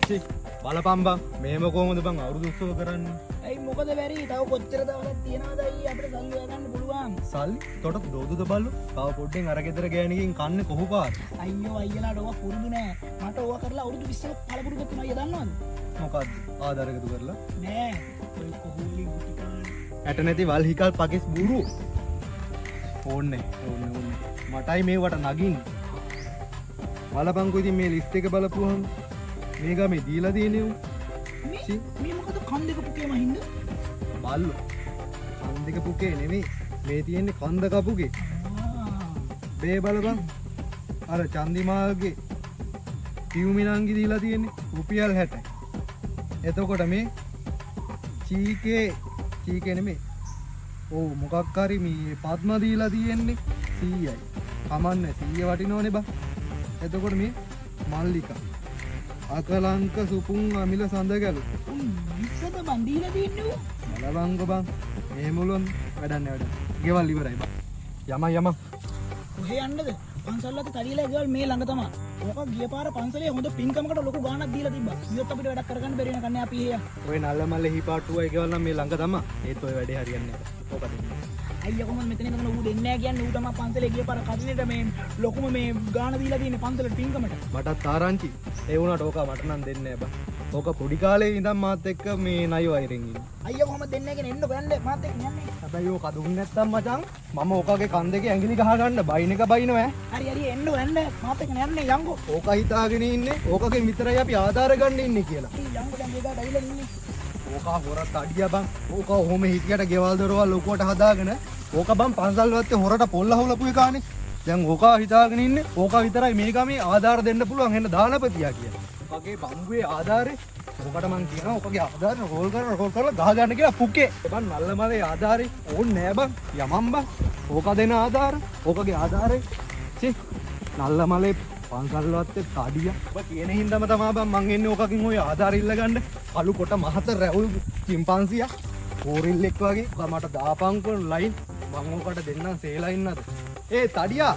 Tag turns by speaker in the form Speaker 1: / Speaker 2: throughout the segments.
Speaker 1: චි බලපන් බං මේම කොහොමද බං අවුරුදු උත්සව කරන්නේ?
Speaker 2: ඇයි මොකද බැරි? තව කොච්චර දවසක් තියනවද අයියේ අපිට සල්ලි හොයගන්න පුළුවන්.
Speaker 1: සල්ලි? තොට දෝදුද බල්ලෝ? තව පොඩ්ඩෙන් අර ගෙදර ගෑණිකින් කන්නේ කොහො පාර?
Speaker 2: අයියෝ අයියලාට ඕවා පුරුදු නෑ. මට ඕවා කරලා අවුරුදු 20ක් පළපුරු ගත්තා අයියා දන්නවද?
Speaker 1: මොකද්ද? ආධාර එකතු කරලා?
Speaker 2: නෑ. ඔය කොහොල්ලි ගුටිකාන.
Speaker 1: ඇට නැති වල් හිකල් පකෙස් බූරු. ඕන්නේ. මටයි මේවට නගින්. බලපන්කෝ ඉතින් මේ ලිස්ට් එක බලපුවහම මේ ගමේ දීලා තියෙන්නේ උන්.
Speaker 2: මේ මොකද කන් දෙක පුකේ මහින්ද?
Speaker 1: බල්ලෝ. කන් දෙක පුකේ නෙමෙයි. මේ තියෙන්නේ කන්ද කපුගේ. මේ බලපන්. අර චන්දිමාල්ගේ පියුමිනන්ගි දීලා තියෙන්නේ රුපියල් 60යි. එතකොට මේ චීකේ නෙමෙයි. ඔව් මොකක් හරි මේ පද්ම දීලා තියෙන්නේ 100යි. කමන්නේ 100 වටිනවනේ බං. එතකොට මේ මල්ලිකා අකලංක සුපුන් අමිල සඳගැලු
Speaker 2: විස්සද බන් දීලා තියන්නේ ඌ
Speaker 1: බලවංග බං මේ මුලොන් වැඩන්නේ ගෙවල් ඉවරයි බං යම
Speaker 2: කොහේ යන්නද පන්සල් අත තඩියලා ගෙවල් මේ ළඟ තමයි ඕක ගිය පාර පන්සලේ හොඳ පින්කමකට ලොකු ගාණක් දීලා තිබ්බා ඊයොත් අපිට වැඩක් කරගන්න බැරි වෙන කන්නේ අපි එහෙ
Speaker 1: ඔය නල්ල මල්ලේ හිපාටුවයි ගෙවල් නම් මේ ළඟ තමයි ඒත් ඔය වැඩේ හරියන්නේ නැහැ ඕක දෙන්න
Speaker 2: අයියා කොහොමද මෙතන ඉඳන් ඌ දෙන්නේ නැහැ කියන්නේ ඌ තමයි පන්සලේ ගිය පාර කදිනෙට මේ ලොකුම මේ ගාණ දීලා තියෙන්නේ පන්සලට පින්කමට
Speaker 1: මටත් ආරංචි ඒ වුණාට ඕක මට නම් දෙන්නේ නැහැ බං ඕක පොඩි කාලේ ඉඳන් මාත් එක්ක මේ නයි වයිරෙන් ඉන්නේ
Speaker 2: අයියා කොහොමද දෙන්නේ නැහැ කියන්නේ එන්න බෑන්නේ මාත් එක්ක යන්නේ
Speaker 1: හැබැයි ඕක දුන්නේ නැත්තම් මචං මම ඕකගේ කන් දෙකේ ඇඟිලි ගහ ගන්න බයින් එක බයිනවා
Speaker 2: හරි එන්න මාත් එක්ක යන්නේ යංගෝ
Speaker 1: ඕක හිතාගෙන ඉන්නේ ඕකගෙන් විතරයි අපි ආධාර ගන්න ඉන්නේ කියලා
Speaker 2: යංගෝ දැන් මේකට ඇවිල්ලා ඉන්නේ
Speaker 1: ඕක හොරත් අඩිය බං ඕක ඔහොම හිටියට ගෙවල් දොරවල් ලොකුවට හදාගෙන ඕක බං පන්සල් වත්තේ හොරට පොල්ල හවුලපු එකානේ දැන් ඕක හිතාගෙන ඉන්නේ ඕක විතරයි මේ ගමේ ආධාර දෙන්න පුළුවන් එන්න දානපතියා කියලා. ඔකගේ බම්බුවේ ආධාරේ ඔකට මං කියනවා ඔකගේ ආධාර රෝල් කරලා ගහ ගන්න කියලා පුකේ. බං නල්ලමලේ ආධාරේ ඕන්නේ නෑ බං යමම් බං. ඕක දෙන ආධාර ඕකගේ ආධාරේ චි නල්ලමලේ පන්සල් වත්තේ කඩිය. ඔබ කියන හින්දාම තමයි බං මං එන්නේ ඕකකින් ඔය ආධාර ඉල්ල ගන්න. කළු කොට මහත රැවුල් චිම්පන්සියා කෝරිල්ලෙක් වගේ මට දාපන්කෝ ලයින් මං ඕකට දෙන්නම් සේලා ඉන්නද ඒ තඩියා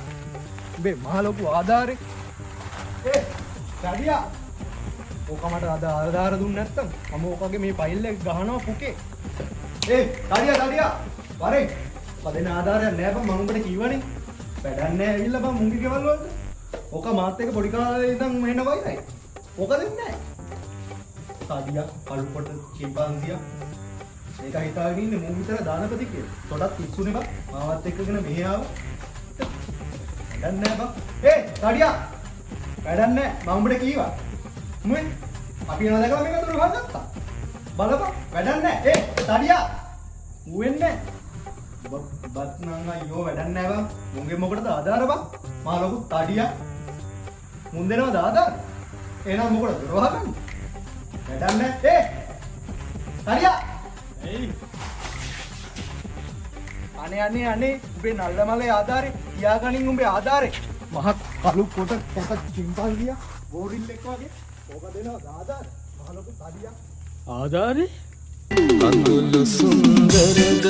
Speaker 1: උඹේ මහ ලොකු ආධාරේ ඒ තඩියා ඕක මට අද ආධාර දුන්නේ නැත්තම් මම ඕකගේ මේ ෆයිල් එක ගහනවා පුකේ ඒ තඩියා වරේ පදෙන ආධාරයක් නෑ බං මම උඹට කිව්වනේ වැඩක් නෑ ඇවිල්ලා බං මුංගි ගෙවල් වලට ඕක මාත් එක්ක පොඩි කාලේ ඉඳන් මෙහෙන වයිරයි ඕක දෙන්නේ නෑ තඩියා කළු කොට චිම්පන්සියා ඒක හිතාගෙන ඉන්නේ මූ විතර දානපති කියලා. තොටත් පිස්සුනේ බං. මාවත් එක්කගෙන මෙහෙ ආව. වැඩක් නෑ බං. ඒ තඩියා. වැඩක් නෑ. මම උඹට කීවා. මුයි. අපි යනවා දැකලා මේක අතට වහගත්තා. බලපන්. වැඩක් නෑ. ඒ තඩියා. ඌ වෙන්නේ නෑ. බත් නං අයියෝ වැඩක් නෑ බං. මුන්ගේ මොකටද ආධාර බං? මා ලොකු තඩියා. මුන් දෙනවද ආධාර? එහෙනම් මොකටද දොර වහගන්නේ? වැඩක් නෑ. ඒ තඩියා. අනේ උඹේ නල්ලමලේ ආධාරේ තියාගනින් උඹේ ආධාරේ මහ කළු කොට චිම්පන්සියා ගෝරිල්ලෙක් වගේ ඕක දෙනවා ආධාර මහ ලොකු තඩියක්
Speaker 3: ආධාරේ කඳුළු සුන්දරද